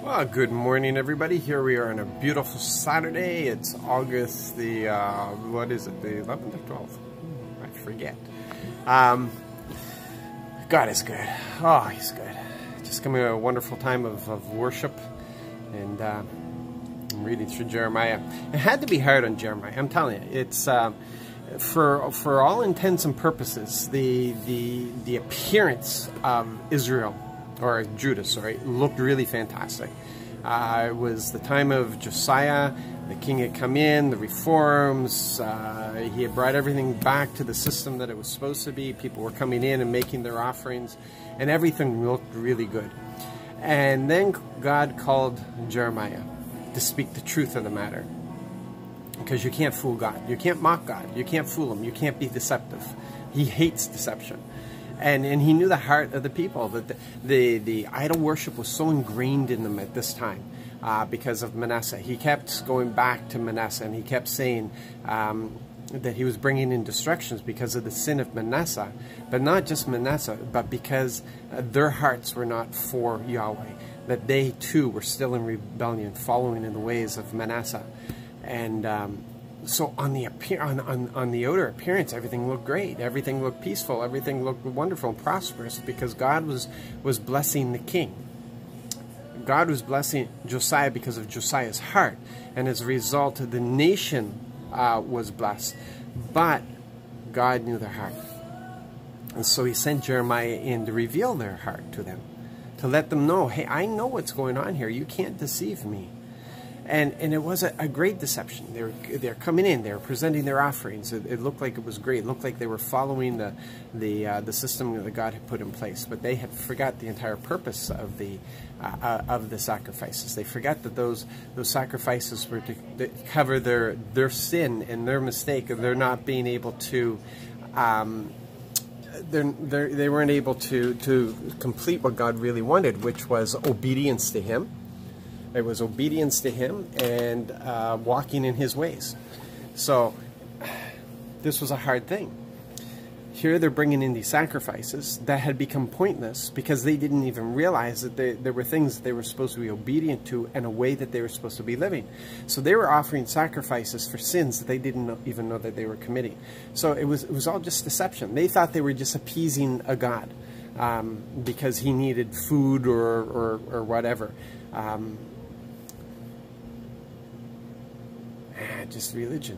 Well, good morning, everybody. Here we are on a beautiful Saturday. It's August the, what is it, the 11th or 12th? I forget. God is good. Oh, He's good. Just coming to a wonderful time of worship. And I'm reading through Jeremiah. It had to be hard on Jeremiah. I'm telling you. It's, for all intents and purposes, the appearance of Israel, or Judah, sorry, looked really fantastic. It was the time of Josiah. The king had come in, the reforms. He had brought everything back to the system that it was supposed to be. People were coming in and making their offerings, and everything looked really good. And then God called Jeremiah to speak the truth of the matter. Because you can't fool God. You can't mock God. You can't fool Him. You can't be deceptive. He hates deception. And He knew the heart of the people, that the idol worship was so ingrained in them at this time because of Manasseh. He kept going back to Manasseh, and he kept saying that he was bringing in destructions because of the sin of Manasseh. But not just Manasseh, but because their hearts were not for Yahweh, that they too were still in rebellion, following in the ways of Manasseh. And so on the outer appearance, everything looked great. Everything looked peaceful. Everything looked wonderful and prosperous because God was blessing the king. God was blessing Josiah because of Josiah's heart, and as a result, the nation was blessed. But God knew their heart, and so He sent Jeremiah in to reveal their heart to them, to let them know, hey, I know what's going on here. You can't deceive me. And it was a great deception. They're coming in. They were presenting their offerings. It looked like it was great. It looked like they were following the system that God had put in place. But they had forgot the entire purpose of the sacrifices. They forgot that those sacrifices were to cover their sin and their mistake, and they're not being able to. They weren't able to complete what God really wanted, which was obedience to Him. It was obedience to Him and walking in His ways. So this was a hard thing. Here they're bringing in these sacrifices that had become pointless because they didn't even realize that there were things that they were supposed to be obedient to and a way that they were supposed to be living. So they were offering sacrifices for sins that they didn't even know that they were committing. So it was all just deception. They thought they were just appeasing a God because he needed food or whatever. Just religion.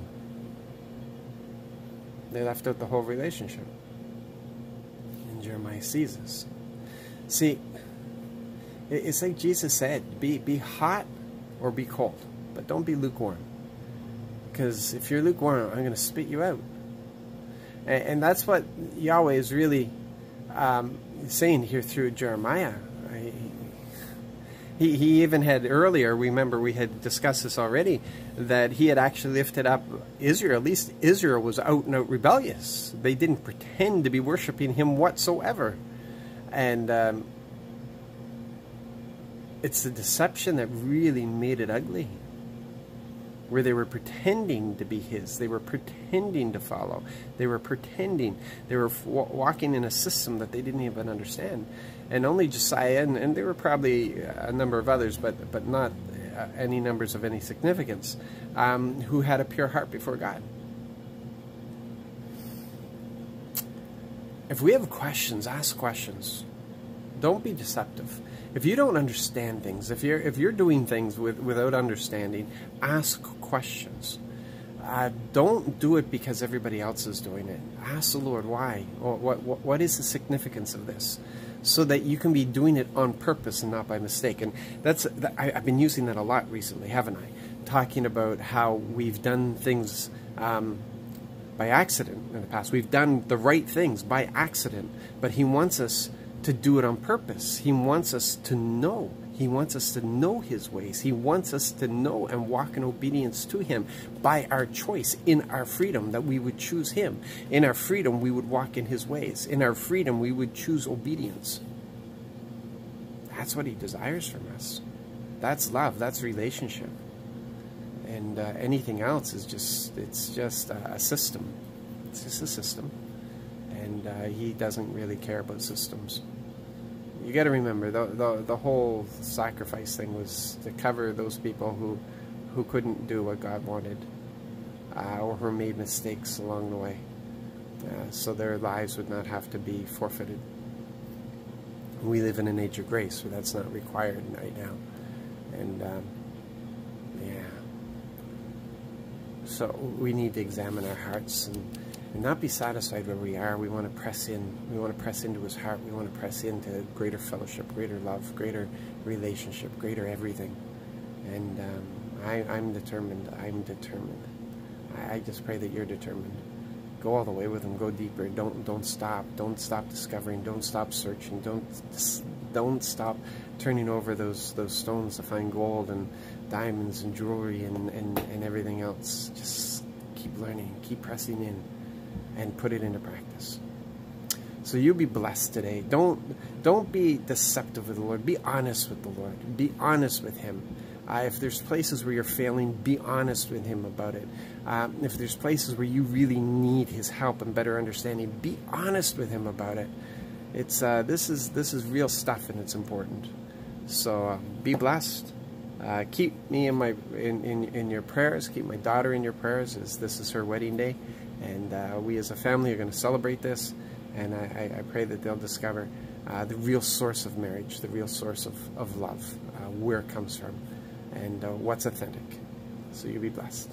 They left out the whole relationship. And Jeremiah sees this. See, it's like Jesus said, be hot or be cold, but don't be lukewarm. Because if you're lukewarm, I'm going to spit you out. And that's what Yahweh is really saying here through Jeremiah. He even had earlier, remember we had discussed this already, that he had actually lifted up Israel. At least Israel was out and out rebellious. They didn't pretend to be worshiping Him whatsoever. And it's the deception that really made it ugly. Where they were pretending to be His. They were pretending to follow. They were pretending. They were walking in a system that they didn't even understand. And only Josiah, and there were probably a number of others, but not any numbers of any significance, who had a pure heart before God. If we have questions, ask questions. Don't be deceptive. If you don't understand things, if you're doing things without understanding, ask questions. Don't do it because everybody else is doing it. Ask the Lord why. Or what is the significance of this? So that you can be doing it on purpose and not by mistake. And I've been using that a lot recently, haven't I? Talking about how we've done things by accident in the past. We've done the right things by accident, but He wants us to do it on purpose. He wants us to know. He wants us to know His ways. He wants us to know and walk in obedience to Him by our choice, in our freedom, that we would choose Him. In our freedom, we would walk in His ways. In our freedom, we would choose obedience. That's what He desires from us. That's love. That's relationship. And anything else is just a system. It's just a system. And He doesn't really care about systems. you got to remember, the whole sacrifice thing was to cover those people who couldn't do what God wanted, or who made mistakes along the way, so their lives would not have to be forfeited. We live in an age of grace, so that's not required right now. And yeah, so we need to examine our hearts and not be satisfied where we are. We want to press in. We want to press into His heart. We want to press into greater fellowship, greater love, greater relationship, greater everything. And I'm determined. I'm determined. I just pray that you're determined. Go all the way with Him. Go deeper. Don't stop. Don't stop discovering. Don't stop searching. Don't stop turning over those stones to find gold and diamonds and jewelry and everything else. Just keep learning. Keep pressing in, and put it into practice. So you be blessed today. Don't be deceptive with the Lord. Be honest with the Lord. Be honest with Him. If there's places where you're failing, be honest with Him about it. If there's places where you really need His help and better understanding, be honest with Him about it. It's this is real stuff, and it's important. So be blessed. Keep me in your prayers. Keep my daughter in your prayers, as this is her wedding day, and we as a family are going to celebrate this. And I pray that they'll discover the real source of marriage, the real source of love, where it comes from, and what's authentic. So you be blessed.